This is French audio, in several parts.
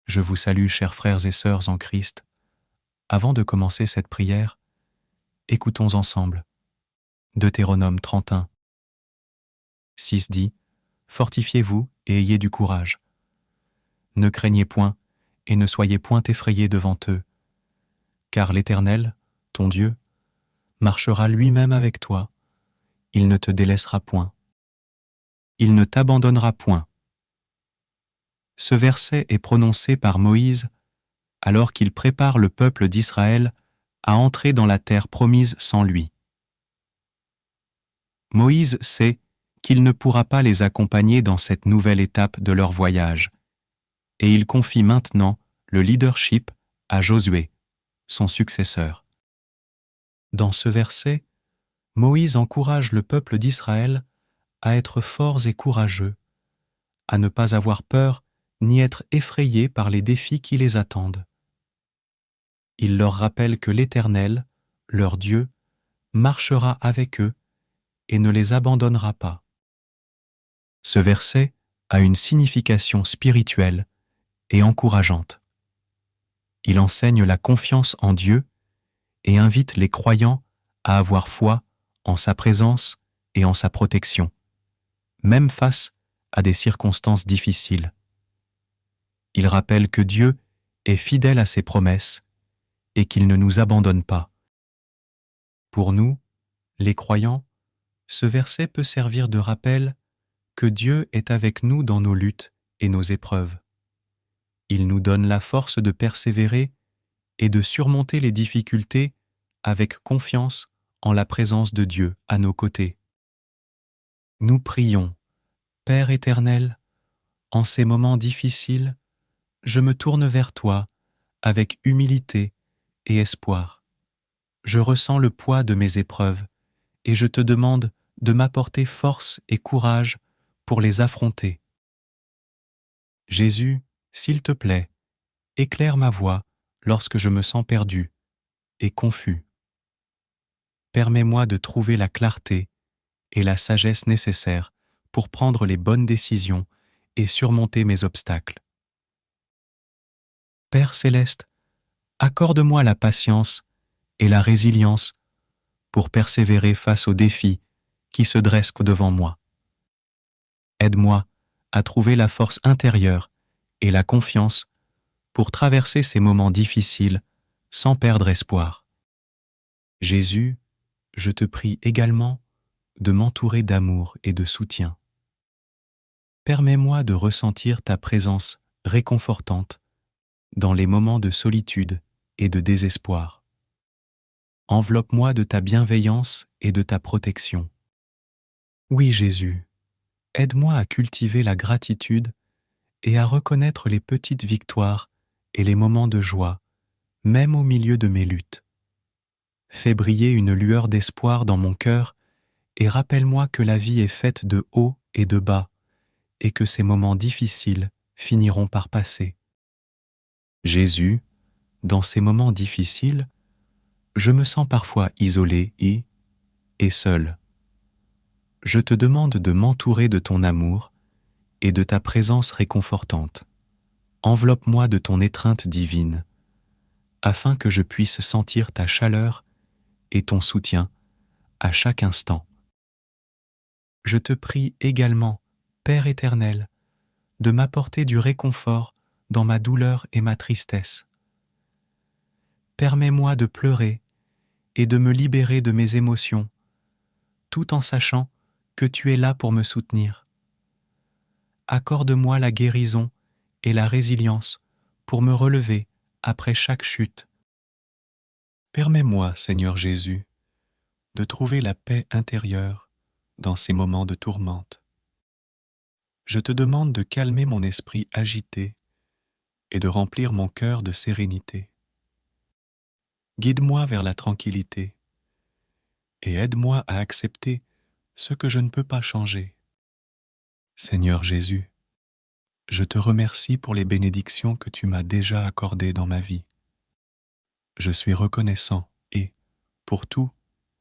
Je vous salue, chers frères et sœurs en Christ. Avant de commencer cette prière, écoutons ensemble. Deutéronome 31. 6 dit « Fortifiez-vous et ayez du courage. Ne craignez point et ne soyez point effrayés devant eux, car l'Éternel, ton Dieu, marchera lui-même avec toi. Il ne te délaissera point. Il ne t'abandonnera point. » Ce verset est prononcé par Moïse alors qu'il prépare le peuple d'Israël à entrer dans la terre promise sans lui. Moïse sait qu'il ne pourra pas les accompagner dans cette nouvelle étape de leur voyage, et il confie maintenant le leadership à Josué, son successeur. Dans ce verset, Moïse encourage le peuple d'Israël à être forts et courageux, à ne pas avoir peur ni être effrayés par les défis qui les attendent. Il leur rappelle que l'Éternel, leur Dieu, marchera avec eux et ne les abandonnera pas. Ce verset a une signification spirituelle et encourageante. Il enseigne la confiance en Dieu et invite les croyants à avoir foi en sa présence et en sa protection, même face à des circonstances difficiles. Il rappelle que Dieu est fidèle à ses promesses et qu'il ne nous abandonne pas. Pour nous, les croyants, ce verset peut servir de rappel que Dieu est avec nous dans nos luttes et nos épreuves. Il nous donne la force de persévérer et de surmonter les difficultés avec confiance en la présence de Dieu à nos côtés. Nous prions, Père éternel, en ces moments difficiles, je me tourne vers toi avec humilité et espoir. Je ressens le poids de mes épreuves et je te demande de m'apporter force et courage pour les affronter. Jésus, s'il te plaît, éclaire ma voie lorsque je me sens perdu et confus. Permets-moi de trouver la clarté et la sagesse nécessaires pour prendre les bonnes décisions et surmonter mes obstacles. Père céleste, accorde-moi la patience et la résilience pour persévérer face aux défis qui se dressent devant moi. Aide-moi à trouver la force intérieure et la confiance pour traverser ces moments difficiles sans perdre espoir. Jésus, je te prie également de m'entourer d'amour et de soutien. Permets-moi de ressentir ta présence réconfortante dans les moments de solitude et de désespoir. Enveloppe-moi de ta bienveillance et de ta protection. Oui, Jésus, aide-moi à cultiver la gratitude et à reconnaître les petites victoires et les moments de joie, même au milieu de mes luttes. Fais briller une lueur d'espoir dans mon cœur et rappelle-moi que la vie est faite de hauts et de bas et que ces moments difficiles finiront par passer. Jésus, dans ces moments difficiles, je me sens parfois isolé et seul. Je te demande de m'entourer de ton amour et de ta présence réconfortante. Enveloppe-moi de ton étreinte divine, afin que je puisse sentir ta chaleur et ton soutien à chaque instant. Je te prie également, Père éternel, de m'apporter du réconfort dans ma douleur et ma tristesse. Permets-moi de pleurer et de me libérer de mes émotions, tout en sachant que tu es là pour me soutenir. Accorde-moi la guérison et la résilience pour me relever après chaque chute. Permets-moi, Seigneur Jésus, de trouver la paix intérieure dans ces moments de tourmente. Je te demande de calmer mon esprit agité et de remplir mon cœur de sérénité. Guide-moi vers la tranquillité et aide-moi à accepter ce que je ne peux pas changer. Seigneur Jésus, je te remercie pour les bénédictions que tu m'as déjà accordées dans ma vie. Je suis reconnaissant pour tout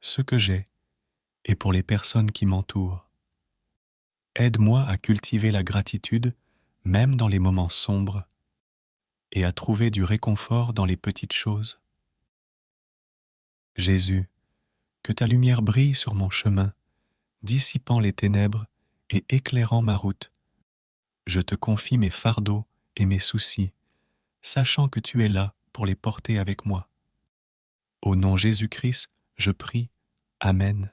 ce que j'ai et pour les personnes qui m'entourent. Aide-moi à cultiver la gratitude même dans les moments sombres et à trouver du réconfort dans les petites choses. Jésus, que ta lumière brille sur mon chemin, dissipant les ténèbres et éclairant ma route. Je te confie mes fardeaux et mes soucis, sachant que tu es là pour les porter avec moi. Au nom Jésus-Christ, je prie. Amen.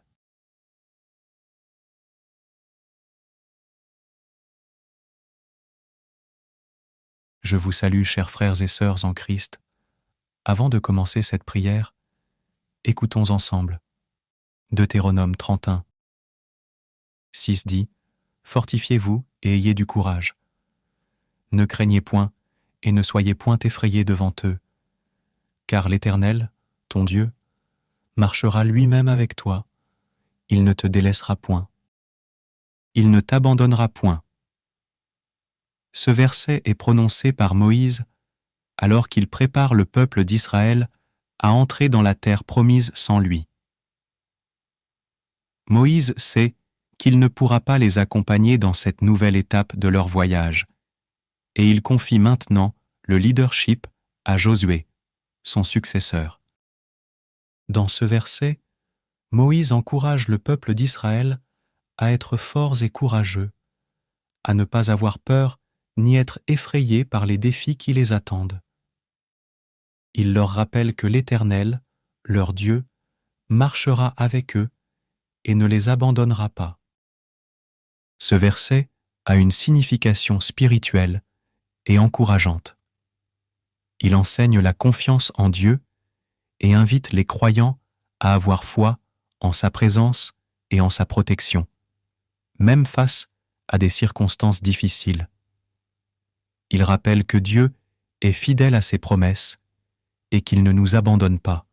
Je vous salue, chers frères et sœurs en Christ. Avant de commencer cette prière, écoutons ensemble. Deutéronome 31. 6 dit : Fortifiez-vous et ayez du courage. Ne craignez point et ne soyez point effrayés devant eux, car l'Éternel, ton Dieu, marchera lui-même avec toi. Il ne te délaissera point. Il ne t'abandonnera point. Ce verset est prononcé par Moïse alors qu'il prépare le peuple d'Israël à entrer dans la terre promise sans lui. Moïse sait qu'il ne pourra pas les accompagner dans cette nouvelle étape de leur voyage, et il confie maintenant le leadership à Josué, son successeur. Dans ce verset, Moïse encourage le peuple d'Israël à être forts et courageux, à ne pas avoir peur ni être effrayés par les défis qui les attendent. Il leur rappelle que l'Éternel, leur Dieu, marchera avec eux et ne les abandonnera pas. Ce verset a une signification spirituelle et encourageante. Il enseigne la confiance en Dieu et invite les croyants à avoir foi en sa présence et en sa protection, même face à des circonstances difficiles. Il rappelle que Dieu est fidèle à ses promesses et qu'il ne nous abandonne pas.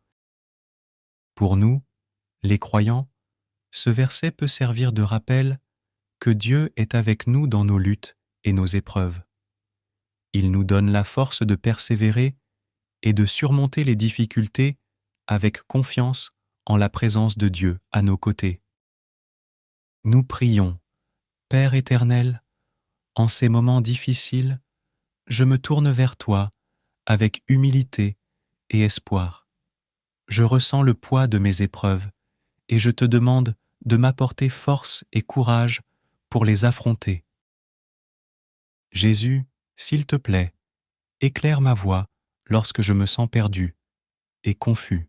Pour nous, les croyants, ce verset peut servir de rappel que Dieu est avec nous dans nos luttes et nos épreuves. Il nous donne la force de persévérer et de surmonter les difficultés avec confiance en la présence de Dieu à nos côtés. Nous prions, Père éternel, en ces moments difficiles, je me tourne vers toi avec humilité et espoir. Je ressens le poids de mes épreuves et je te demande de m'apporter force et courage pour les affronter. Jésus, s'il te plaît, éclaire ma voie lorsque je me sens perdu et confus.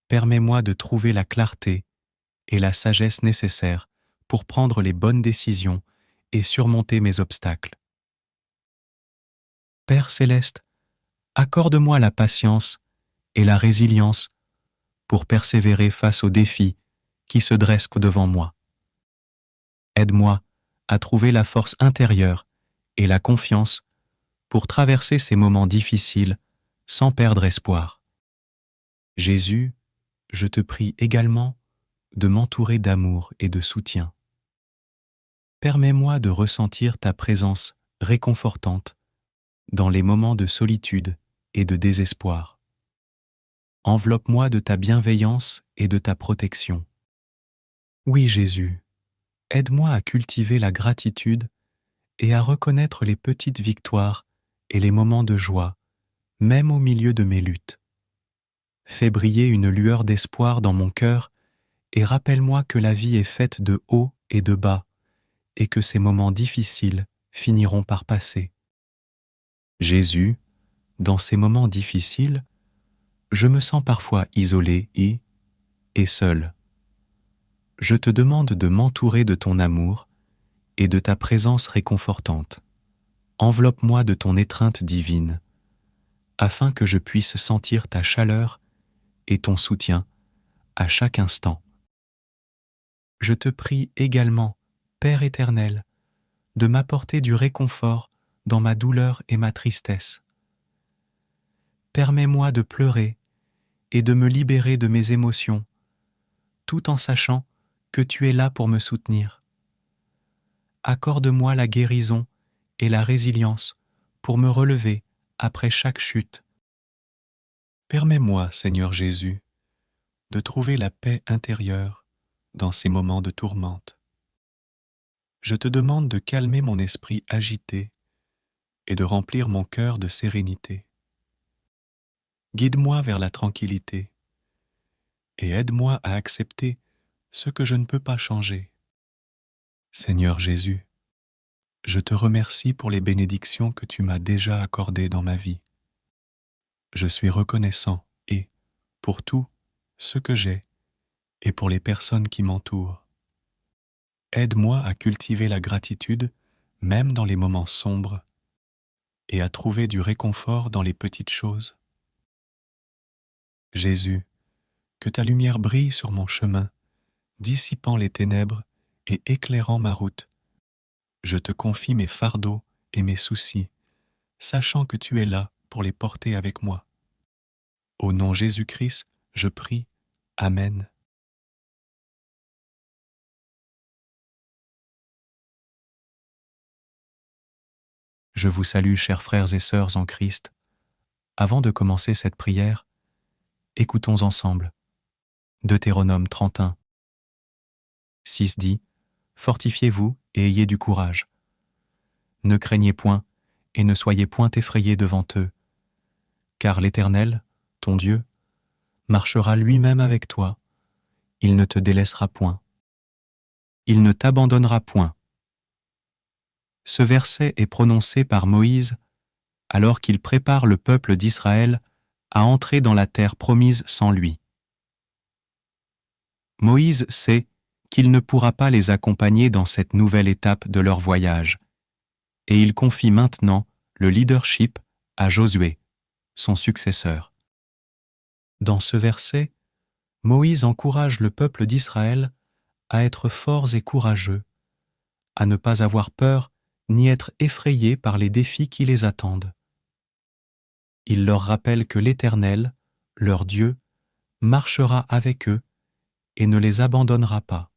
Permets-moi de trouver la clarté et la sagesse nécessaires pour prendre les bonnes décisions et surmonter mes obstacles. Père céleste, accorde-moi la patience et la résilience pour persévérer face aux défis qui se dressent devant moi. Aide-moi à trouver la force intérieure et la confiance pour traverser ces moments difficiles sans perdre espoir. Jésus, je te prie également de m'entourer d'amour et de soutien. Permets-moi de ressentir ta présence réconfortante dans les moments de solitude et de désespoir. Enveloppe-moi de ta bienveillance et de ta protection. Oui, Jésus, aide-moi à cultiver la gratitude et à reconnaître les petites victoires et les moments de joie, même au milieu de mes luttes. Fais briller une lueur d'espoir dans mon cœur et rappelle-moi que la vie est faite de hauts et de bas et que ces moments difficiles finiront par passer. Jésus, dans ces moments difficiles, je me sens parfois isolé et seul. Je te demande de m'entourer de ton amour et de ta présence réconfortante. Enveloppe-moi de ton étreinte divine, afin que je puisse sentir ta chaleur et ton soutien à chaque instant. Je te prie également, Père éternel, de m'apporter du réconfort dans ma douleur et ma tristesse. Permets-moi de pleurer et de me libérer de mes émotions, tout en sachant que tu es là pour me soutenir. Accorde-moi la guérison et la résilience pour me relever après chaque chute. Permets-moi, Seigneur Jésus, de trouver la paix intérieure dans ces moments de tourmente. Je te demande de calmer mon esprit agité et de remplir mon cœur de sérénité. Guide-moi vers la tranquillité et aide-moi à accepter ce que je ne peux pas changer. Seigneur Jésus, je te remercie pour les bénédictions que tu m'as déjà accordées dans ma vie. Je suis reconnaissant et, pour tout ce que j'ai et pour les personnes qui m'entourent. Aide-moi à cultiver la gratitude même dans les moments sombres et à trouver du réconfort dans les petites choses. Jésus, que ta lumière brille sur mon chemin, dissipant les ténèbres et éclairant ma route. Je te confie mes fardeaux et mes soucis, sachant que tu es là pour les porter avec moi. Au nom de Jésus-Christ, je prie. Amen. Je vous salue, chers frères et sœurs en Christ. Avant de commencer cette prière, écoutons ensemble. Deutéronome 31. 6 dit : Fortifiez-vous et ayez du courage. Ne craignez point et ne soyez point effrayés devant eux, car l'Éternel, ton Dieu, marchera lui-même avec toi. Il ne te délaissera point. Il ne t'abandonnera point. Ce verset est prononcé par Moïse alors qu'il prépare le peuple d'Israël à entrer dans la terre promise sans lui. Moïse sait qu'il ne pourra pas les accompagner dans cette nouvelle étape de leur voyage, et il confie maintenant le leadership à Josué, son successeur. Dans ce verset, Moïse encourage le peuple d'Israël à être forts et courageux, à ne pas avoir peur ni être effrayés par les défis qui les attendent. Il leur rappelle que l'Éternel, leur Dieu, marchera avec eux et ne les abandonnera pas.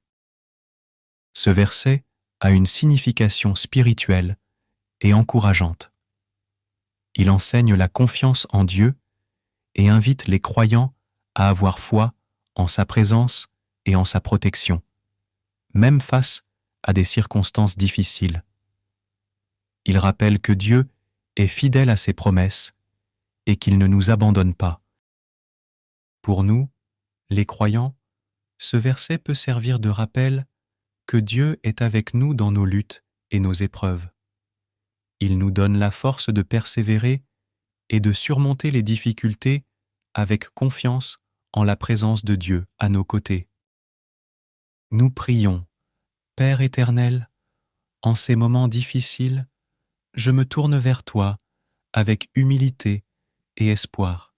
Ce verset a une signification spirituelle et encourageante. Il enseigne la confiance en Dieu et invite les croyants à avoir foi en sa présence et en sa protection, même face à des circonstances difficiles. Il rappelle que Dieu est fidèle à ses promesses et qu'il ne nous abandonne pas. Pour nous, les croyants, ce verset peut servir de rappel que Dieu est avec nous dans nos luttes et nos épreuves. Il nous donne la force de persévérer et de surmonter les difficultés avec confiance en la présence de Dieu à nos côtés. Nous prions, Père éternel, en ces moments difficiles, je me tourne vers toi avec humilité et espoir.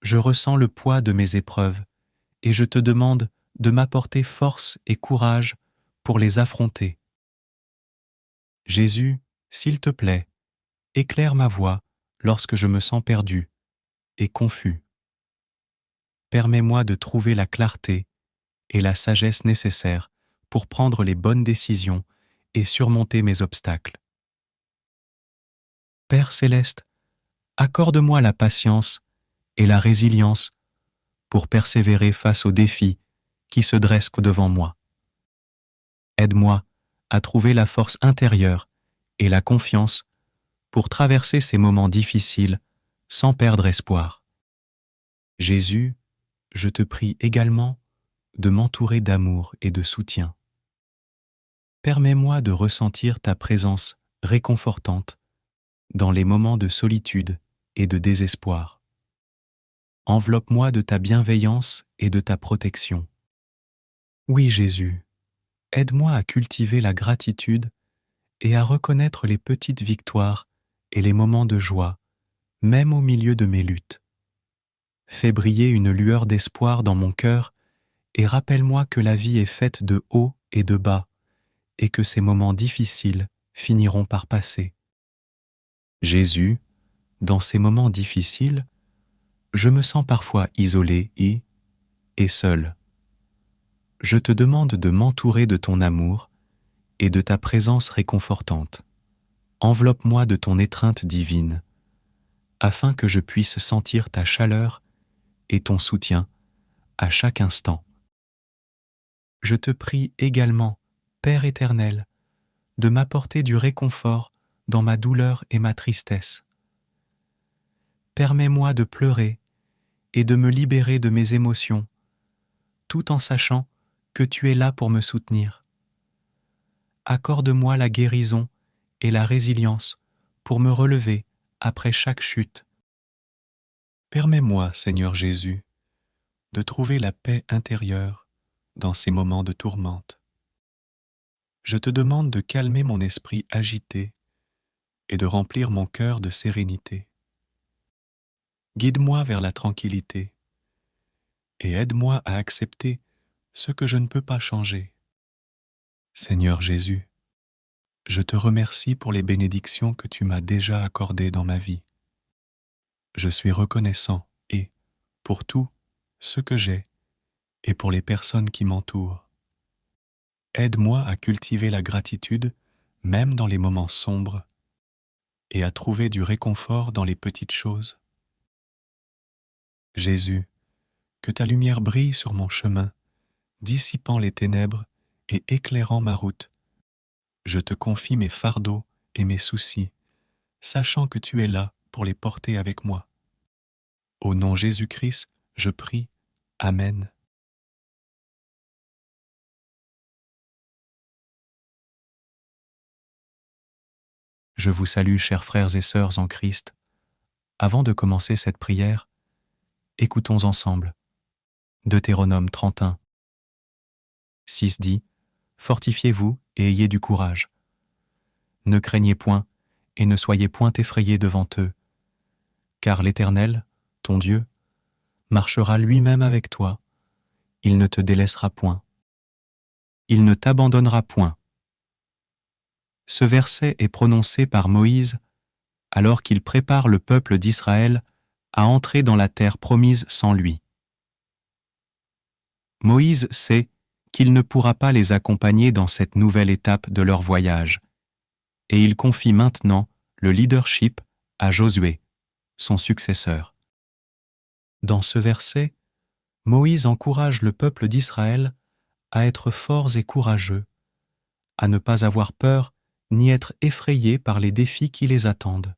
Je ressens le poids de mes épreuves et je te demande de m'apporter force et courage pour les affronter. Jésus, s'il te plaît, éclaire ma voie lorsque je me sens perdu et confus. Permets-moi de trouver la clarté et la sagesse nécessaires pour prendre les bonnes décisions et surmonter mes obstacles. Père céleste, accorde-moi la patience et la résilience pour persévérer face aux défis qui se dressent devant moi. Aide-moi à trouver la force intérieure et la confiance pour traverser ces moments difficiles sans perdre espoir. Jésus, je te prie également de m'entourer d'amour et de soutien. Permets-moi de ressentir ta présence réconfortante dans les moments de solitude et de désespoir. Enveloppe-moi de ta bienveillance et de ta protection. Oui, Jésus, aide-moi à cultiver la gratitude et à reconnaître les petites victoires et les moments de joie, même au milieu de mes luttes. Fais briller une lueur d'espoir dans mon cœur et rappelle-moi que la vie est faite de hauts et de bas et que ces moments difficiles finiront par passer. Jésus, dans ces moments difficiles, je me sens parfois isolé et seul. Je te demande de m'entourer de ton amour et de ta présence réconfortante. Enveloppe-moi de ton étreinte divine, afin que je puisse sentir ta chaleur et ton soutien à chaque instant. Je te prie également, Père éternel, de m'apporter du réconfort dans ma douleur et ma tristesse. Permets-moi de pleurer et de me libérer de mes émotions, tout en sachant que tu es là pour me soutenir. Accorde-moi la guérison et la résilience pour me relever après chaque chute. Permets-moi, Seigneur Jésus, de trouver la paix intérieure dans ces moments de tourmente. Je te demande de calmer mon esprit agité et de remplir mon cœur de sérénité. Guide-moi vers la tranquillité et aide-moi à accepter ce que je ne peux pas changer. Seigneur Jésus, je te remercie pour les bénédictions que tu m'as déjà accordées dans ma vie. Je suis reconnaissant et, pour tout ce que j'ai et pour les personnes qui m'entourent. Aide-moi à cultiver la gratitude même dans les moments sombres et à trouver du réconfort dans les petites choses. Jésus, que ta lumière brille sur mon chemin, dissipant les ténèbres et éclairant ma route. Je te confie mes fardeaux et mes soucis, sachant que tu es là pour les porter avec moi. Au nom Jésus-Christ, je prie. Amen. Je vous salue, chers frères et sœurs en Christ. Avant de commencer cette prière, écoutons ensemble. Deutéronome 31. 6 dit : Fortifiez-vous et ayez du courage. Ne craignez point et ne soyez point effrayés devant eux, car l'Éternel, ton Dieu, marchera lui-même avec toi. Il ne te délaissera point. Il ne t'abandonnera point. Ce verset est prononcé par Moïse alors qu'il prépare le peuple d'Israël à entrer dans la terre promise sans lui. Moïse sait qu'il ne pourra pas les accompagner dans cette nouvelle étape de leur voyage, et il confie maintenant le leadership à Josué, son successeur. Dans ce verset, Moïse encourage le peuple d'Israël à être forts et courageux, à ne pas avoir peur ni être effrayés par les défis qui les attendent.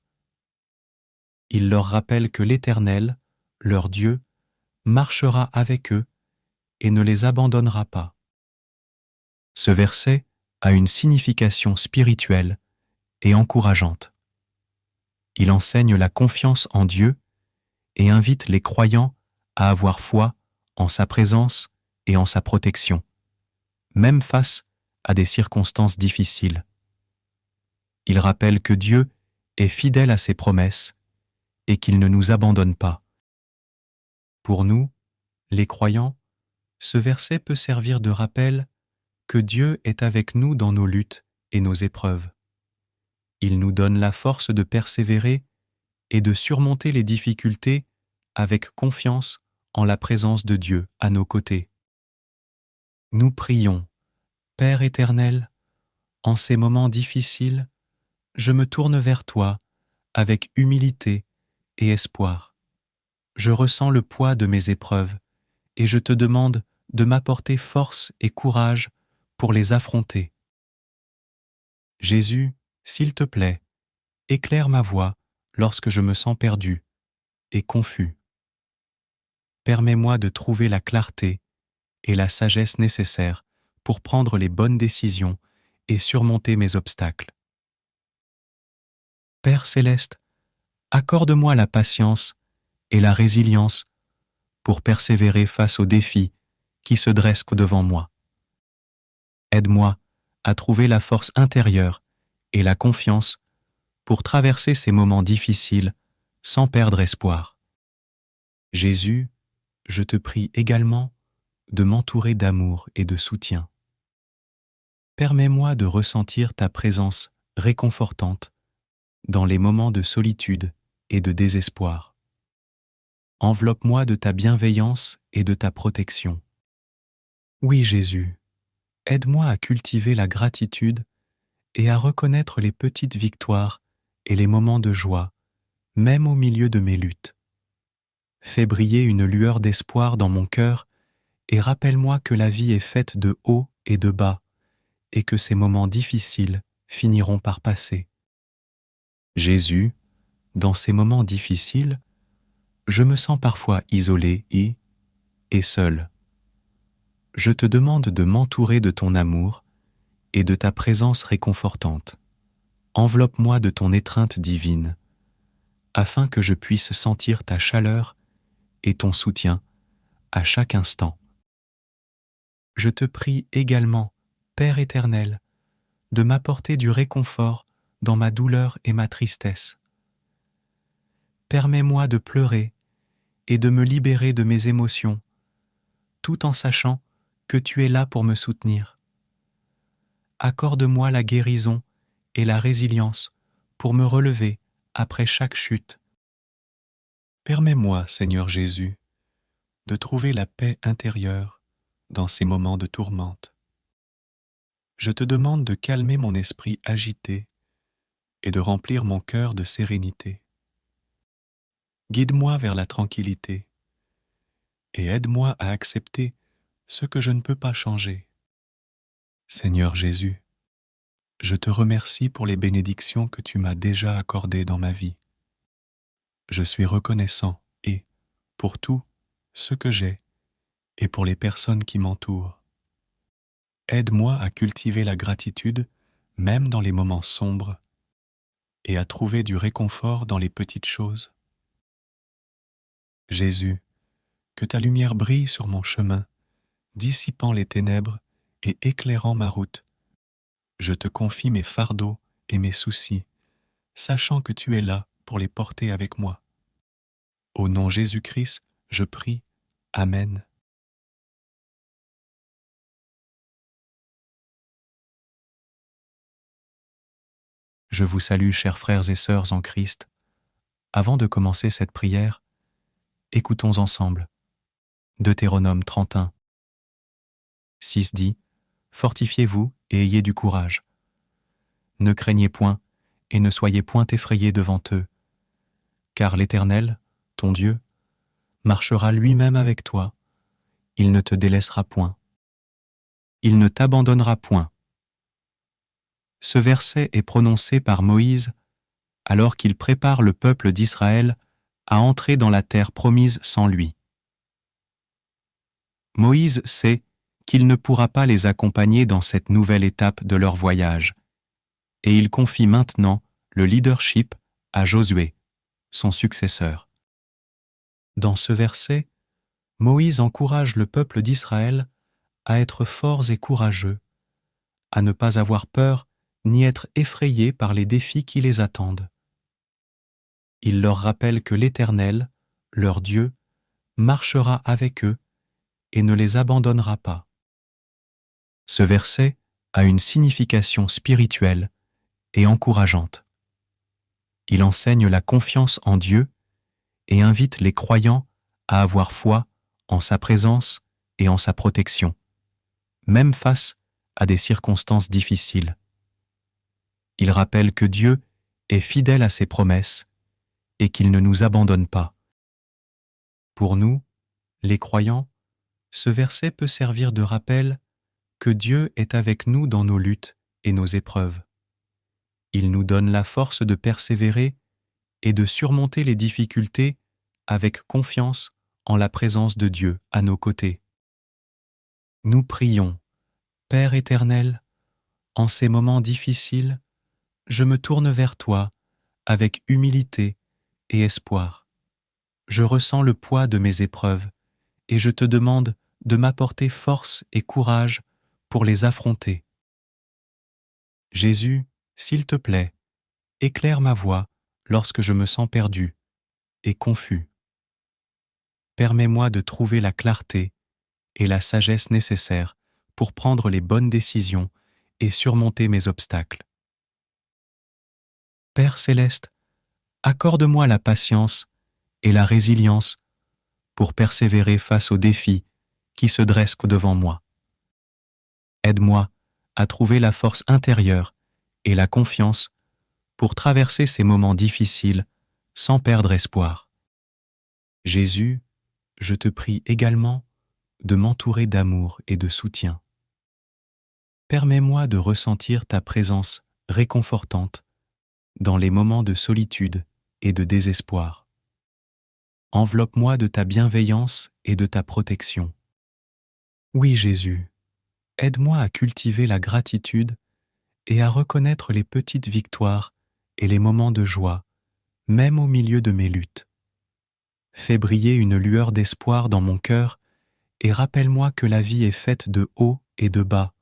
Il leur rappelle que l'Éternel, leur Dieu, marchera avec eux et ne les abandonnera pas. Ce verset a une signification spirituelle et encourageante. Il enseigne la confiance en Dieu et invite les croyants à avoir foi en sa présence et en sa protection, même face à des circonstances difficiles. Il rappelle que Dieu est fidèle à ses promesses et qu'il ne nous abandonne pas. Pour nous, les croyants, ce verset peut servir de rappel que Dieu est avec nous dans nos luttes et nos épreuves. Il nous donne la force de persévérer et de surmonter les difficultés avec confiance en la présence de Dieu à nos côtés. Nous prions, Père éternel, en ces moments difficiles, je me tourne vers toi avec humilité et espoir. Je ressens le poids de mes épreuves et je te demande de m'apporter force et courage pour les affronter. Jésus, s'il te plaît, éclaire ma voie lorsque je me sens perdu et confus. Permets-moi de trouver la clarté et la sagesse nécessaires pour prendre les bonnes décisions et surmonter mes obstacles. Père céleste, accorde-moi la patience et la résilience pour persévérer face aux défis qui se dressent devant moi. Aide-moi à trouver la force intérieure et la confiance pour traverser ces moments difficiles sans perdre espoir. Jésus, je te prie également de m'entourer d'amour et de soutien. Permets-moi de ressentir ta présence réconfortante dans les moments de solitude et de désespoir. Enveloppe-moi de ta bienveillance et de ta protection. Oui, Jésus, aide-moi à cultiver la gratitude et à reconnaître les petites victoires et les moments de joie, même au milieu de mes luttes. Fais briller une lueur d'espoir dans mon cœur et rappelle-moi que la vie est faite de hauts et de bas et que ces moments difficiles finiront par passer. Jésus, dans ces moments difficiles, je me sens parfois isolé et seul. Je te demande de m'entourer de ton amour et de ta présence réconfortante. Enveloppe-moi de ton étreinte divine, afin que je puisse sentir ta chaleur et ton soutien à chaque instant. Je te prie également, Père éternel, de m'apporter du réconfort dans ma douleur et ma tristesse. Permets-moi de pleurer et de me libérer de mes émotions, tout en sachant que tu es là pour me soutenir. Accorde-moi la guérison et la résilience pour me relever après chaque chute. Permets-moi, Seigneur Jésus, de trouver la paix intérieure dans ces moments de tourmente. Je te demande de calmer mon esprit agité et de remplir mon cœur de sérénité. Guide-moi vers la tranquillité et aide-moi à accepter ce que je ne peux pas changer. Seigneur Jésus, je te remercie pour les bénédictions que tu m'as déjà accordées dans ma vie. Je suis reconnaissant pour tout ce que j'ai et pour les personnes qui m'entourent. Aide-moi à cultiver la gratitude même dans les moments sombres et à trouver du réconfort dans les petites choses. Jésus, que ta lumière brille sur mon chemin, dissipant les ténèbres et éclairant ma route. Je te confie mes fardeaux et mes soucis, sachant que tu es là pour les porter avec moi. Au nom Jésus-Christ, je prie. Amen. Je vous salue, chers frères et sœurs en Christ. Avant de commencer cette prière, écoutons ensemble. Deutéronome 31. 6 dit : Fortifiez-vous et ayez du courage. Ne craignez point et ne soyez point effrayés devant eux, car l'Éternel, ton Dieu, marchera lui-même avec toi. Il ne te délaissera point. Il ne t'abandonnera point. Ce verset est prononcé par Moïse alors qu'il prépare le peuple d'Israël à entrer dans la terre promise sans lui. Moïse sait qu'il ne pourra pas les accompagner dans cette nouvelle étape de leur voyage, et il confie maintenant le leadership à Josué, son successeur. Dans ce verset, Moïse encourage le peuple d'Israël à être forts et courageux, à ne pas avoir peur ni être effrayés par les défis qui les attendent. Il leur rappelle que l'Éternel, leur Dieu, marchera avec eux et ne les abandonnera pas. Ce verset a une signification spirituelle et encourageante. Il enseigne la confiance en Dieu et invite les croyants à avoir foi en sa présence et en sa protection, même face à des circonstances difficiles. Il rappelle que Dieu est fidèle à ses promesses et qu'il ne nous abandonne pas. Pour nous, les croyants, ce verset peut servir de rappel que Dieu est avec nous dans nos luttes et nos épreuves. Il nous donne la force de persévérer et de surmonter les difficultés avec confiance en la présence de Dieu à nos côtés. Nous prions, Père éternel, en ces moments difficiles, je me tourne vers toi avec humilité et espoir. Je ressens le poids de mes épreuves et je te demande de m'apporter force et courage pour les affronter. Jésus, s'il te plaît, éclaire ma voie lorsque je me sens perdu et confus. Permets-moi de trouver la clarté et la sagesse nécessaires pour prendre les bonnes décisions et surmonter mes obstacles. Père céleste, accorde-moi la patience et la résilience pour persévérer face aux défis qui se dressent devant moi. Aide-moi à trouver la force intérieure et la confiance pour traverser ces moments difficiles sans perdre espoir. Jésus, je te prie également de m'entourer d'amour et de soutien. Permets-moi de ressentir ta présence réconfortante dans les moments de solitude et de désespoir. Enveloppe-moi de ta bienveillance et de ta protection. Oui, Jésus, aide-moi à cultiver la gratitude et à reconnaître les petites victoires et les moments de joie, même au milieu de mes luttes. Fais briller une lueur d'espoir dans mon cœur et rappelle-moi que la vie est faite de hauts et de bas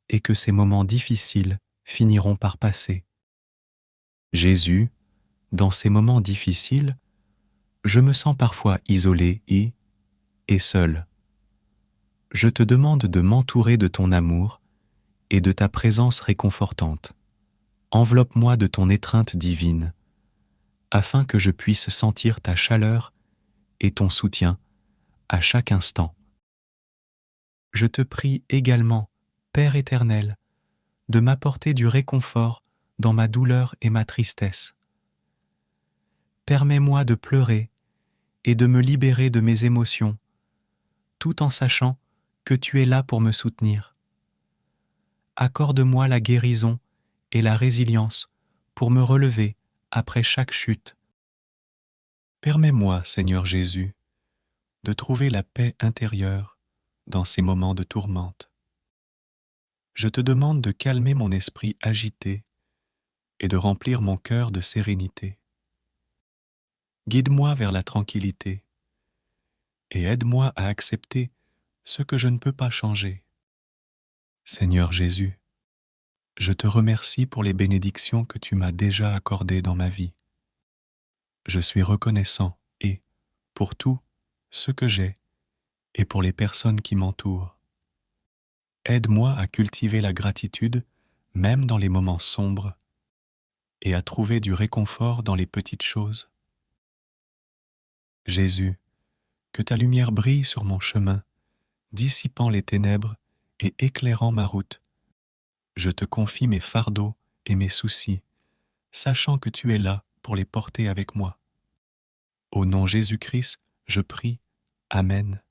et que ces moments difficiles finiront par passer. Jésus, dans ces moments difficiles, je me sens parfois isolé et seul. Je te demande de m'entourer de ton amour et de ta présence réconfortante. Enveloppe-moi de ton étreinte divine, afin que je puisse sentir ta chaleur et ton soutien à chaque instant. Je te prie également, Père éternel, de m'apporter du réconfort dans ma douleur et ma tristesse. Permets-moi de pleurer et de me libérer de mes émotions, tout en sachant que tu es là pour me soutenir. Accorde-moi la guérison et la résilience pour me relever après chaque chute. Permets-moi, Seigneur Jésus, de trouver la paix intérieure dans ces moments de tourmente. Je te demande de calmer mon esprit agité et de remplir mon cœur de sérénité. Guide-moi vers la tranquillité et aide-moi à accepter ce que je ne peux pas changer. Seigneur Jésus, je te remercie pour les bénédictions que tu m'as déjà accordées dans ma vie. Je suis reconnaissant pour tout ce que j'ai et pour les personnes qui m'entourent. Aide-moi à cultiver la gratitude même dans les moments sombres et à trouver du réconfort dans les petites choses. Jésus, que ta lumière brille sur mon chemin, dissipant les ténèbres et éclairant ma route. Je te confie mes fardeaux et mes soucis, sachant que tu es là pour les porter avec moi. Au nom Jésus-Christ, je prie. Amen.